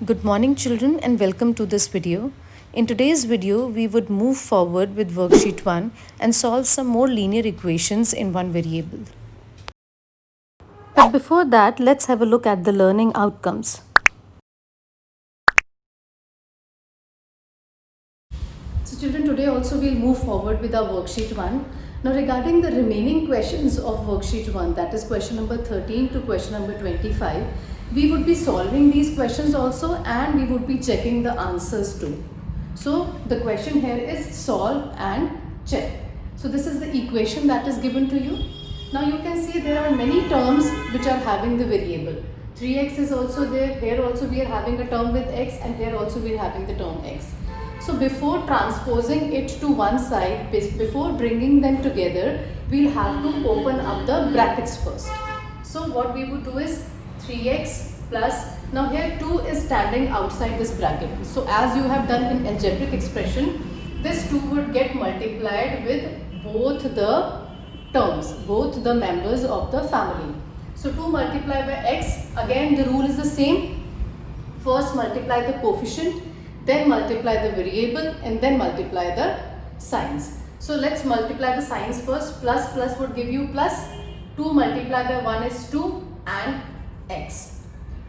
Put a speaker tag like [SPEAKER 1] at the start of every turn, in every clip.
[SPEAKER 1] Good morning children and welcome to this video. In today's video, we would move forward with worksheet 1 and solve some more linear equations in one variable. But before that, let's have a look at the learning outcomes. So children, today also we'll move forward with our worksheet 1. Now regarding the remaining questions of worksheet 1, that is question number 13 to question number 25, we would be solving these questions also and we would be checking the answers too. So the question here is solve and check. So this is the equation that is given to you. Now you can see there are many terms which are having the variable. 3x is also there, here also we are having a term with x, and here also we are having the term x. So before transposing it to one side, before bringing them together, we'll have to open up the brackets first. So what we would do is 3x plus, now here 2 is standing outside this bracket. So as you have done in algebraic expression, this 2 would get multiplied with both the terms, both the members of the family. So 2 multiplied by x, again the rule is the same. First multiply the coefficient, then multiply the variable, and then multiply the signs. So let's multiply the signs first. Plus plus would give you plus, 2 multiplied by 1 is 2 and x.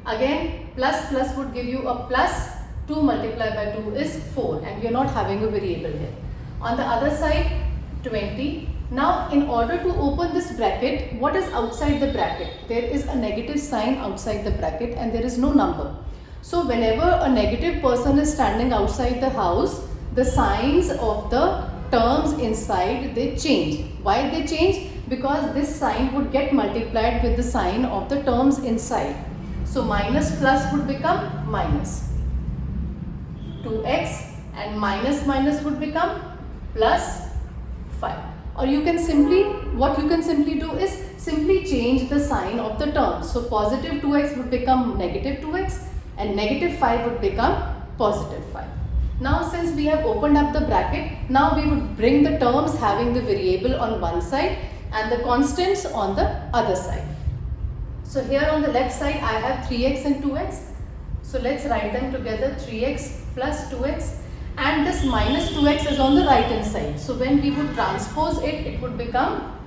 [SPEAKER 1] Again plus plus would give you a plus, 2 multiplied by 2 is 4, and we are not having a variable here. On the other side 20. Now in order to open this bracket, what is outside the bracket? There is a negative sign outside the bracket and there is no number. So whenever a negative person is standing outside the house, the signs of the terms inside, they change. Why they change? Because this sign would get multiplied with the sign of the terms inside. So minus plus would become minus 2x, and minus minus would become plus 5. Or you can simply, what you can simply do is simply change the sign of the term. So positive 2x would become negative 2x, and negative 5 would become positive 5. Now since we have opened up the bracket, now we would bring the terms having the variable on one side and the constants on the other side. So here on the left side I have 3x and 2x. So let's write them together, 3x plus 2x, and this minus 2x is on the right hand side. So when we would transpose it, it would become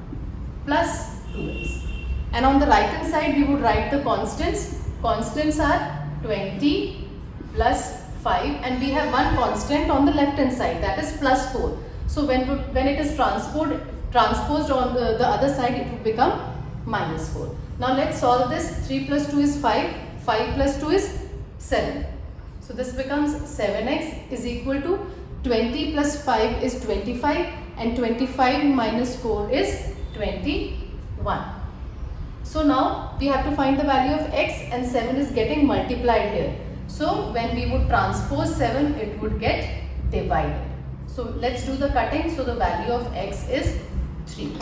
[SPEAKER 1] plus 2x. And on the right hand side we would write the constants. Constants are 20 plus 5, and we have one constant on the left hand side, that is plus 4. So when it is transposed on the other side, it would become minus 4. Now let's solve this. 3 plus 2 is 5, 5 plus 2 is 7. So this becomes 7x is equal to 20 plus 5 is 25, and 25 minus 4 is 21. So now we have to find the value of x, and 7 is getting multiplied here. So when we would transpose 7, it would get divided. So let's do the cutting. So the value of x is 3.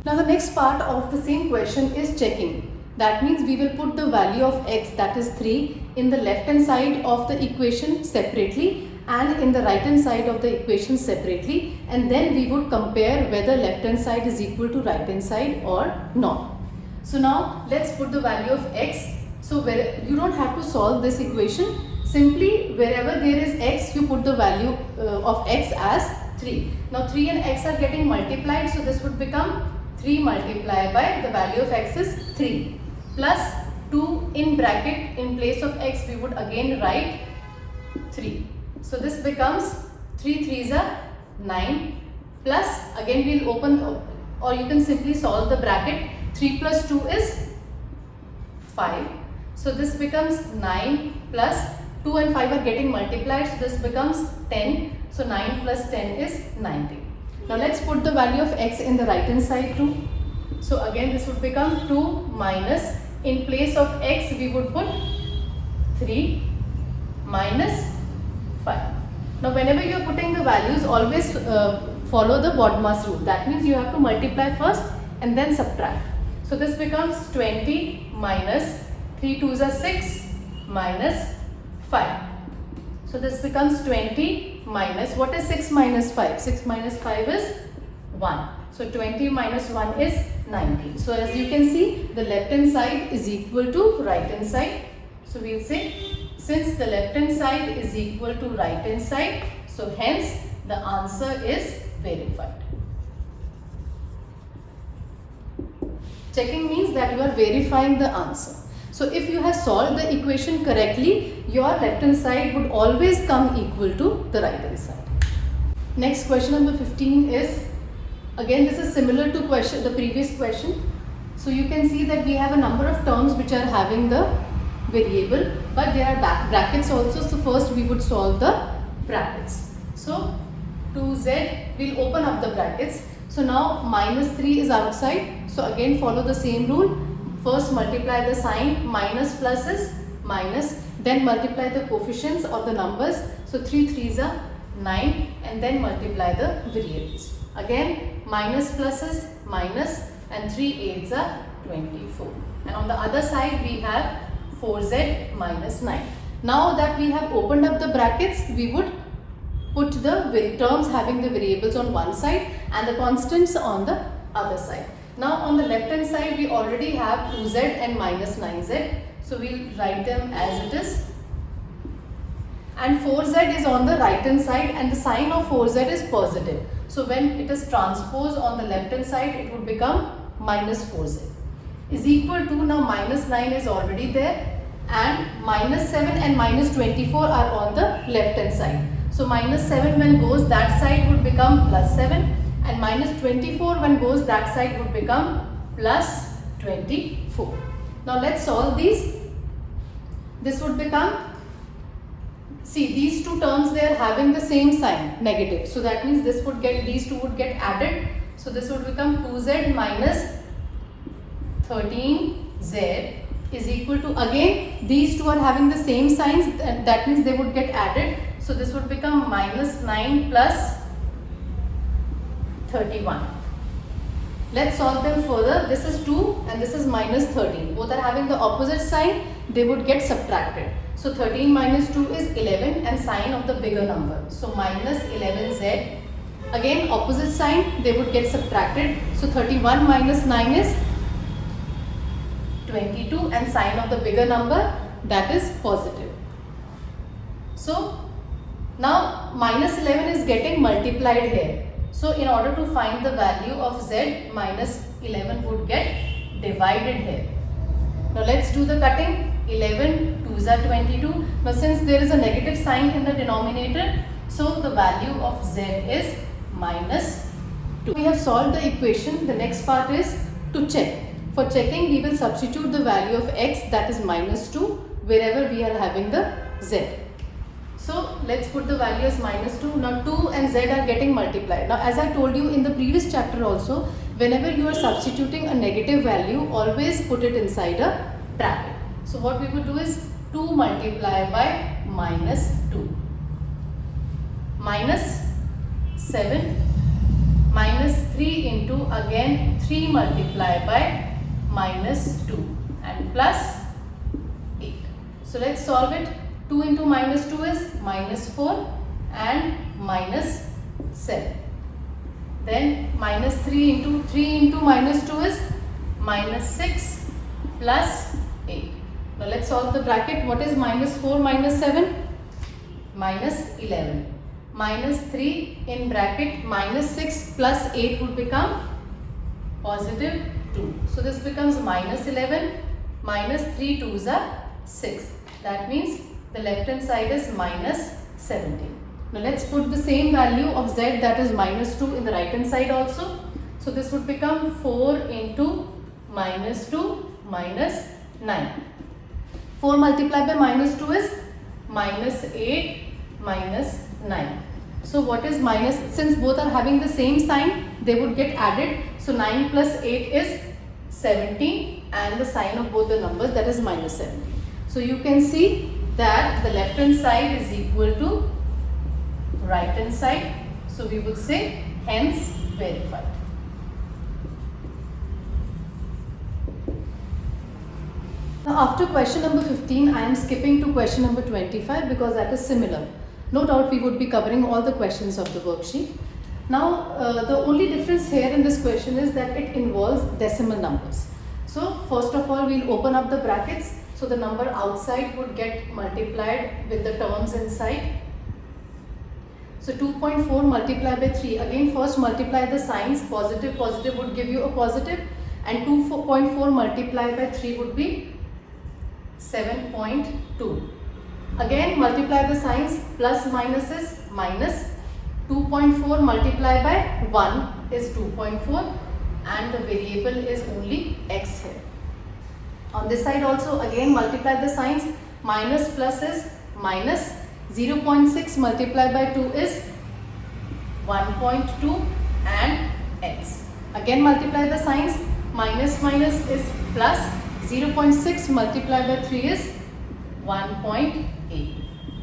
[SPEAKER 1] Now the next part of the same question is checking. That means we will put the value of x, that is 3, in the left hand side of the equation separately and in the right hand side of the equation separately, and then we would compare whether left hand side is equal to right hand side or not. So now let's put the value of x. So you don't have to solve this equation. Simply wherever there is x, you put the value of x as 3. Now 3 and x are getting multiplied, so this would become 3 multiplied by the value of x is 3 plus 2 in bracket, in place of x we would again write 3. So this becomes 3 3s are 9 plus, again we'll open, or you can simply solve the bracket. 3 plus 2 is 5. So this becomes 9 plus 2 and 5 are getting multiplied, so this becomes 10. So 9 plus 10 is 90. Now let's put the value of x in the right hand side too. So again this would become 2 minus, in place of x we would put 3 minus 5. Now whenever you are putting the values, always follow the BODMAS rule. That means you have to multiply first and then subtract. So this becomes 20 minus 3 2s are 6 minus 5. So this becomes 20 minus, what is 6 minus 5? 6 minus 5 is 1. So 20 minus 1 is 19. So as you can see, the left hand side is equal to right hand side. So we'll say since the left hand side is equal to right hand side, so hence the answer is verified. Checking means that you are verifying the answer. So if you have solved the equation correctly, your left hand side would always come equal to the right hand side. Next question number 15 is, again this is similar to the previous question. So you can see that we have a number of terms which are having the variable, but there are brackets also. So first we would solve the brackets. So 2z, we'll open up the brackets. So now -3 is outside. So again follow the same rule. First multiply the sign, minus plus is minus, then multiply the coefficients of the numbers. So 3 3s are 9, and then multiply the variables. Again minus plus is minus, and 3 8s are 24. And on the other side we have 4z minus 9. Now that we have opened up the brackets, we would put the terms having the variables on one side and the constants on the other side. Now on the left hand side we already have 2z and minus 9z. So we'll write them as it is. And 4z is on the right hand side, and the sign of 4z is positive. So when it is transposed on the left hand side, it would become minus 4z is equal to, now minus 9 is already there, and minus 7 and minus 24 are on the left hand side. So minus 7 when goes that side would become plus 7, and minus 24 when goes that side would become plus 24. Now let's solve these. This would become, see these two terms, they are having the same sign, negative. So that means this would get, these two would get added. So this would become 2z minus 13z is equal to, again these two are having the same signs, that means they would get added. So this would become minus 9 plus 31. Let's solve them further. This is 2 and this is minus 13. Both are having the opposite sign, they would get subtracted. So 13 minus 2 is 11, and sign of the bigger number. So minus 11z. Again opposite sign, they would get subtracted. So 31 minus 9 is 22, and sign of the bigger number, that is positive. So now minus 11 is getting multiplied here. So in order to find the value of z, minus 11 would get divided here. Now let's do the cutting. 11 2s are 22. Now since there is a negative sign in the denominator, so the value of z is minus 2. We have solved the equation. The next part is to check. For checking, we will substitute the value of x, that is minus 2, wherever we are having the z. So let's put the value as minus 2. Now 2 and z are getting multiplied. Now as I told you in the previous chapter also, whenever you are substituting a negative value, always put it inside a bracket. So what we would do is 2 multiplied by minus 2. Minus 7 minus 3 into again 3 multiplied by minus 2 and plus 8. So let's solve it. 2 into minus 2 is minus 4 and minus 7. Then minus 3 into minus 2 is minus 6 plus 8. Now let's solve the bracket. What is minus 4 minus 7? Minus 11. Minus 3 in bracket, minus 6 plus 8 would become positive 2. So this becomes minus 11, minus 3 2s are 6. That means the left hand side is minus 17. Now let's put the same value of z, that is minus 2, in the right hand side also. So this would become 4 into minus 2 minus 9. 4 multiplied by minus 2 is minus 8 minus 9. So what is minus, since both are having the same sign, they would get added. So 9 plus 8 is 17, and the sign of both the numbers, that is minus 17. So you can see that the left hand side is equal to right hand side. So we would say hence verified. Now after question number 15, I am skipping to question number 25 because that is similar. No doubt we would be covering all the questions of the worksheet. Now the only difference here in this question is that it involves decimal numbers. So first of all, we'll open up the brackets. So the number outside would get multiplied with the terms inside. So 2.4 multiplied by 3. Again first multiply the signs. Positive would give you a positive, and 2.4 multiplied by 3 would be 7.2. Again multiply the signs. Plus minus is minus. 2.4 multiplied by 1 is 2.4, and the variable is only x here. On this side also again multiply the signs. Minus plus is minus. 0.6 multiplied by 2 is 1.2 and x. Again multiply the signs. Minus minus is plus. 0.6 multiplied by 3 is 1.8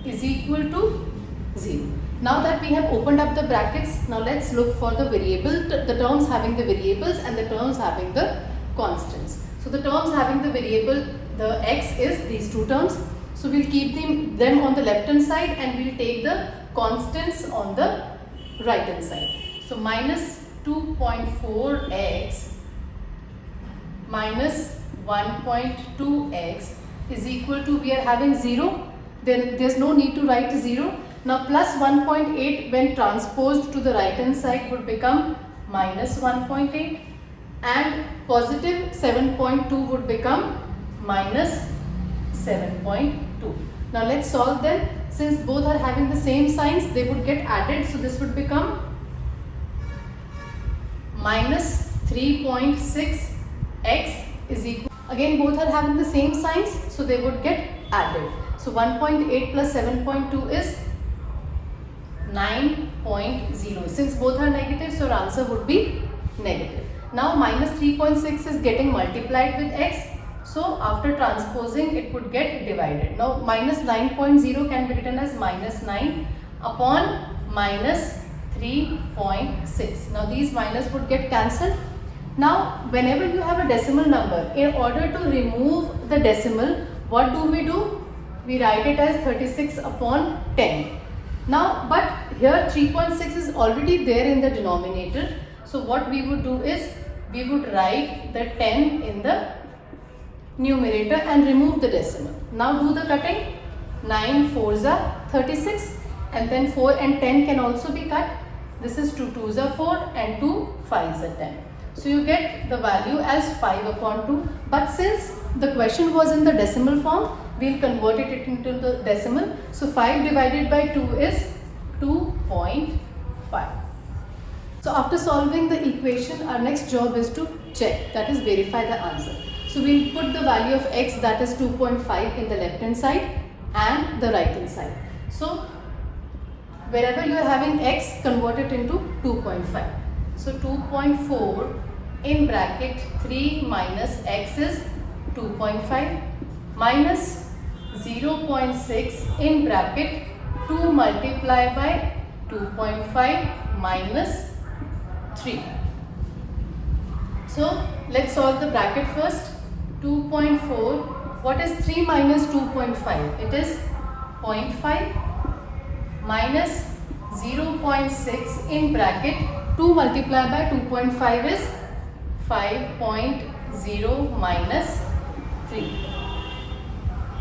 [SPEAKER 1] is equal to 0. Now that we have opened up the brackets, now let's look for the variable, the terms having the variables and the terms having the constants. So the terms having the variable, the x is these two terms. So we'll keep them on the left hand side, and we'll take the constants on the right hand side. So minus 2.4x minus 1.2x is equal to, we are having 0, then there's no need to write 0. Now plus 1.8 when transposed to the right hand side would become minus 1.8, and positive 7.2 would become minus 7.2. Now let's solve them. Since both are having the same signs, they would get added. So this would become minus 3.6x is equal. Again both are having the same signs, so they would get added. So 1.8 plus 7.2 is 9.0. Since both are negative, so our answer would be negative. Now minus 3.6 is getting multiplied with x. So after transposing, it would get divided. Now minus 9.0 can be written as minus 9 upon minus 3.6. Now these minus would get cancelled. Now whenever you have a decimal number, in order to remove the decimal, what do? We write it as 36 upon 10. Now but here 3.6 is already there in the denominator. So what we would do is, we would write the 10 in the numerator and remove the decimal. Now do the cutting. 9 4s are 36, and then 4 and 10 can also be cut. This is 2 2s are 4 and 2 5s are 10. So you get the value as 5 upon 2. But since the question was in the decimal form, we'll convert it into the decimal. So 5 divided by 2 is 2.5. So after solving the equation, our next job is to check, that is verify the answer. So we'll put the value of x, that is 2.5, in the left hand side and the right hand side. So wherever you are having x, convert it into 2.5. So 2.4 in bracket 3 minus x is 2.5 minus 0.6 in bracket 2 multiplied by 2.5 minus 3. So let's solve the bracket first. 2.4, what is 3 minus 2.5? It is 0.5 minus 0.6 in bracket 2 multiplied by 2.5 is 5.0 minus 3.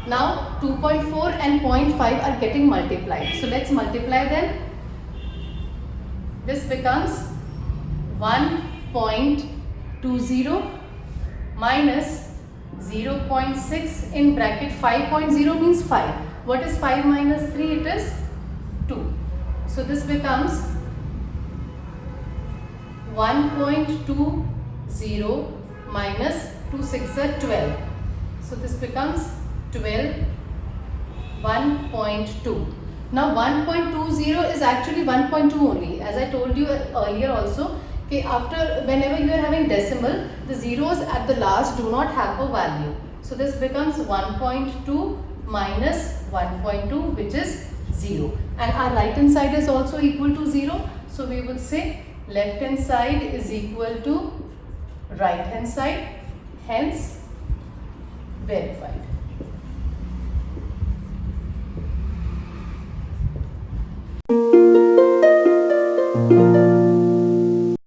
[SPEAKER 1] Now 2.4 and 0.5 are getting multiplied. So let's multiply them. This becomes 1.20 minus 0.6 in bracket 5.0 means 5. What is 5 minus 3? It is 2. So this becomes 1.20 minus 2 6 are 12. So this becomes 12, 1.2. Now 1.20 is actually 1.2 only. As I told you earlier also, okay, after whenever you are having decimal, the zeros at the last do not have a value. So this becomes 1.2 minus 1.2, which is 0. And our right hand side is also equal to 0. So we would say left hand side is equal to right hand side, hence verified.